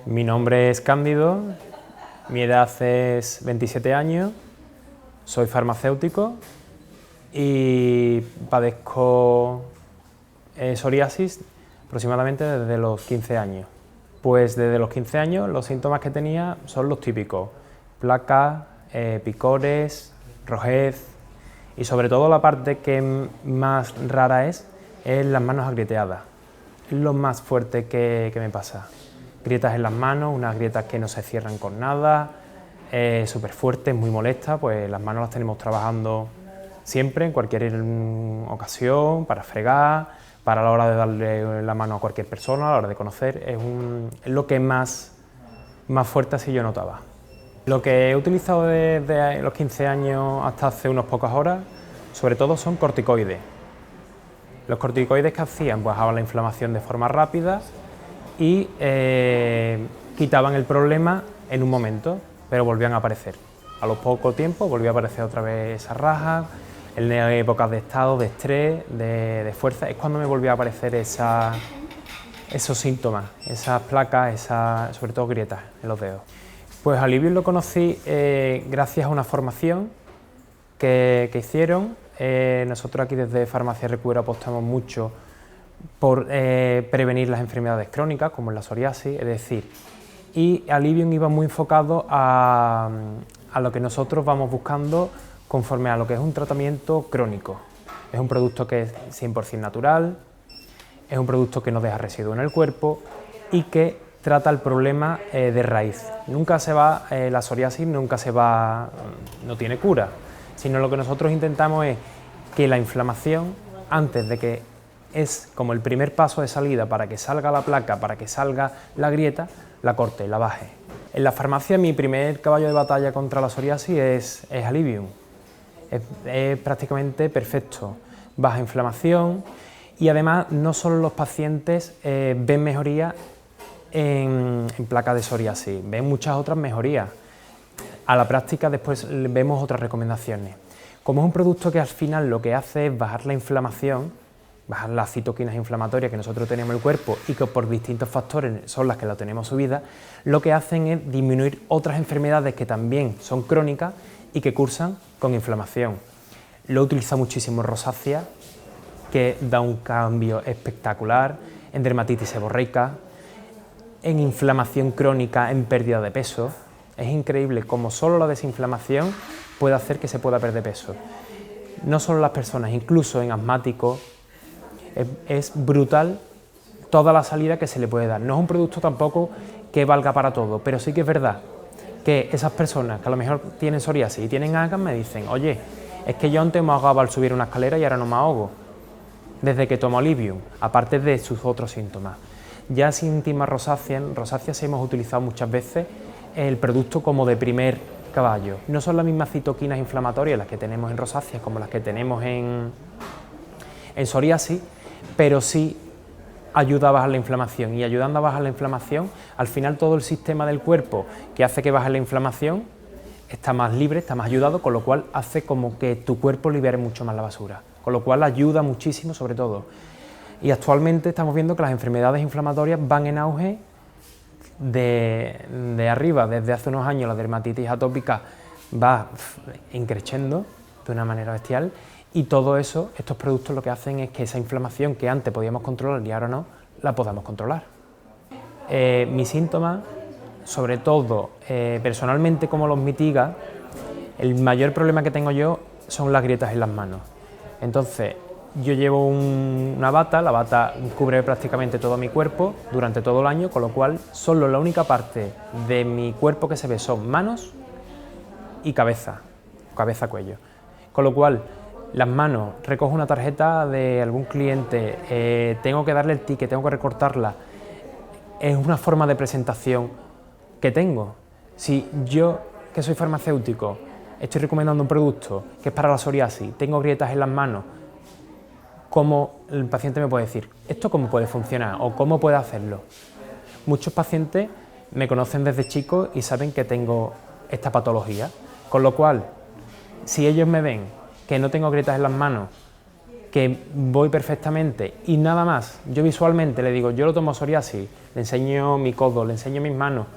Mi nombre es Cándido, mi edad es 27 años, soy farmacéutico y padezco psoriasis aproximadamente desde los 15 años. Pues desde los 15 años los síntomas que tenía son los típicos: placas, picores, rojez y sobre todo la parte que más rara es las manos agrieteadas. Es lo más fuerte que me pasa. Grietas en las manos, unas grietas que no se cierran con nada, súper fuertes, muy molestas, pues las manos las tenemos trabajando siempre, en cualquier ocasión, para fregar, para la hora de darle la mano a cualquier persona, a la hora de conocer, es lo que más fuerte así yo notaba. Lo que he utilizado desde los 15 años hasta hace unas pocas horas, sobre todo son corticoides. Los corticoides que hacían, pues bajaban la inflamación de forma rápida y quitaban el problema en un momento, pero volvían a aparecer. A los poco tiempo volvía a aparecer otra vez esas rajas, en épocas de estado, de estrés, de fuerza, es cuando me volvía a aparecer esos síntomas, esas placas, sobre todo grietas en los dedos. Pues Alivium lo conocí gracias a una formación que hicieron. Nosotros aquí desde Farmacia Recupera apostamos mucho por prevenir las enfermedades crónicas, como la psoriasis, es decir, y Alivium iba muy enfocado a lo que nosotros vamos buscando conforme a lo que es un tratamiento crónico. Es un producto que es 100% natural, es un producto que no deja residuos en el cuerpo y que trata el problema de raíz. Nunca se va, la psoriasis nunca se va, no tiene cura, sino lo que nosotros intentamos es que la inflamación, antes de que es como el primer paso de salida para que salga la placa, para que salga la grieta, la corte, la baje. En la farmacia mi primer caballo de batalla contra la psoriasis es Alivium. Es prácticamente perfecto, baja inflamación y además no solo los pacientes ven mejoría en placa de psoriasis, ven muchas otras mejorías. A la práctica después vemos otras recomendaciones. Como es un producto que al final lo que hace es bajar la inflamación, bajar las citoquinas inflamatorias que nosotros tenemos en el cuerpo y que por distintos factores son las que la tenemos subida, lo que hacen es disminuir otras enfermedades que también son crónicas y que cursan con inflamación. Lo utiliza muchísimo en rosácea, que da un cambio espectacular, en dermatitis seborreica, en inflamación crónica, en pérdida de peso. Es increíble cómo solo la desinflamación puede hacer que se pueda perder peso. No solo las personas, incluso en asmáticos, es brutal toda la salida que se le puede dar. No es un producto tampoco que valga para todo, pero sí que es verdad que esas personas que a lo mejor tienen psoriasis y tienen agas me dicen: oye, es que yo antes me ahogaba al subir una escalera y ahora no me ahogo, desde que tomo Alivium, aparte de sus otros síntomas. Ya sin tima rosácea, en rosácea sí hemos utilizado muchas veces el producto como de primer caballo. No son las mismas citoquinas inflamatorias las que tenemos en rosácea como las que tenemos en psoriasis, pero sí ayuda a bajar la inflamación, y ayudando a bajar la inflamación, al final todo el sistema del cuerpo que hace que baje la inflamación está más libre, está más ayudado, con lo cual hace como que tu cuerpo libere mucho más la basura, con lo cual ayuda muchísimo sobre todo. Y actualmente estamos viendo que las enfermedades inflamatorias van en auge de arriba. Desde hace unos años la dermatitis atópica va increciendo de una manera bestial, y todo eso, estos productos lo que hacen es que esa inflamación que antes podíamos controlar y ahora no, la podamos controlar. Mis síntomas, sobre todo personalmente, cómo los mitiga, el mayor problema que tengo yo son las grietas en las manos. Entonces, yo llevo una bata, la bata cubre prácticamente todo mi cuerpo durante todo el año, con lo cual solo la única parte de mi cuerpo que se ve son manos y cabeza, cuello. Con lo cual, las manos, recojo una tarjeta de algún cliente, tengo que darle el ticket, tengo que recortarla, es una forma de presentación que tengo. Si yo, que soy farmacéutico, estoy recomendando un producto que es para la psoriasis, tengo grietas en las manos, ¿cómo el paciente me puede decir esto cómo puede funcionar o cómo puede hacerlo? Muchos pacientes me conocen desde chico y saben que tengo esta patología, con lo cual, si ellos me ven que no tengo grietas en las manos que voy perfectamente y nada más, yo visualmente le digo, yo lo tomo psoriasis, le enseño mi codo, le enseño mis manos,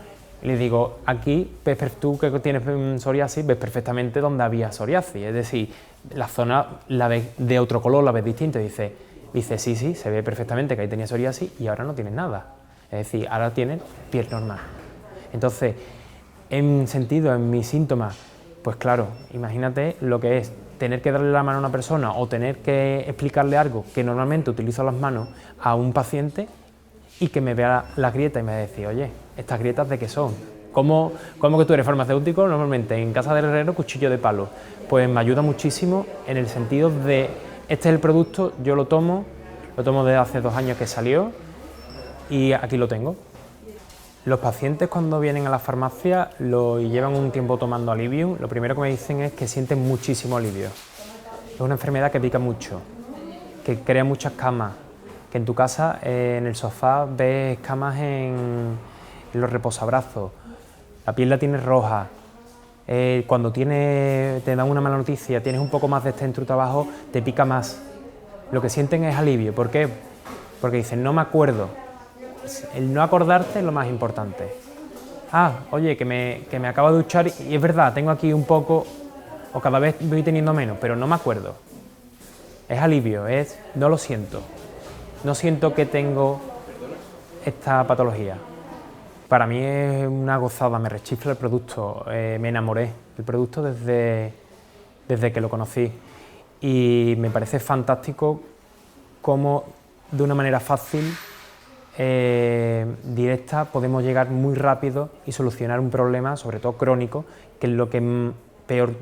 y le digo, aquí, tú que tienes psoriasis, ves perfectamente dónde había psoriasis, es decir, la zona la ves de otro color, la ves distinta, y dice, sí, se ve perfectamente que ahí tenía psoriasis y ahora no tienes nada, es decir, ahora tienes piel normal. Entonces, en mis síntomas, pues claro, imagínate lo que es tener que darle la mano a una persona o tener que explicarle algo que normalmente utilizo las manos a un paciente y que me vea las grietas y me dice, oye, ¿estas grietas de qué son? ¿Cómo que tú eres farmacéutico? Normalmente en casa del herrero, cuchillo de palo. Pues me ayuda muchísimo en el sentido de, este es el producto, yo lo tomo desde hace 2 años que salió y aquí lo tengo. Los pacientes cuando vienen a la farmacia y llevan un tiempo tomando Alivium, lo primero que me dicen es que sienten muchísimo alivio. Es una enfermedad que pica mucho, que crea muchas escamas, que en tu casa, en el sofá, ves escamas en los reposabrazos, la piel la tienes roja, cuando te dan una mala noticia, tienes un poco más de estrés en tu trabajo, te pica más. Lo que sienten es alivio. ¿Por qué? Porque dicen, no me acuerdo. El no acordarte es lo más importante. Oye, que me acabo de duchar y es verdad, tengo aquí un poco, o cada vez voy teniendo menos, pero no me acuerdo. Es alivio, no lo siento. No siento que tengo esta patología. Para mí es una gozada, me rechifla el producto, me enamoré del producto desde que lo conocí y me parece fantástico cómo de una manera fácil, directa, podemos llegar muy rápido y solucionar un problema, sobre todo crónico, que es lo que peor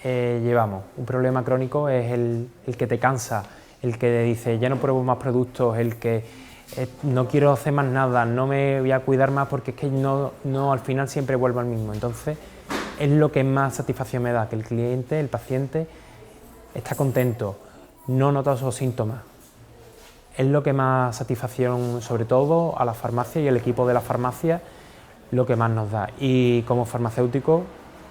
llevamos. Un problema crónico es el que te cansa, el que dice ya no pruebo más productos, el que no quiero hacer más nada, no me voy a cuidar más porque es que no al final siempre vuelvo al mismo. Entonces es lo que más satisfacción me da, que el cliente, el paciente está contento, no nota esos síntomas. Es lo que más satisfacción, sobre todo a la farmacia y el equipo de la farmacia, lo que más nos da. Y como farmacéutico,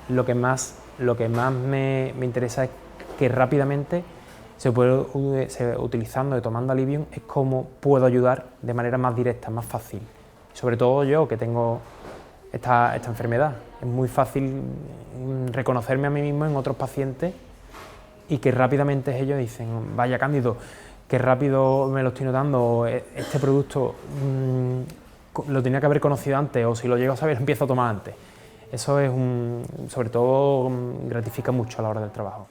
lo que más me interesa es que rápidamente se puede utilizando y tomando Alivium, es cómo puedo ayudar de manera más directa, más fácil. Sobre todo yo, que tengo esta enfermedad. Es muy fácil reconocerme a mí mismo en otros pacientes y que rápidamente ellos dicen, vaya Cándido, qué rápido me lo estoy notando, este producto lo tenía que haber conocido antes, o si lo llego a saber, empiezo a tomar antes. Eso es sobre todo gratifica mucho a la hora del trabajo.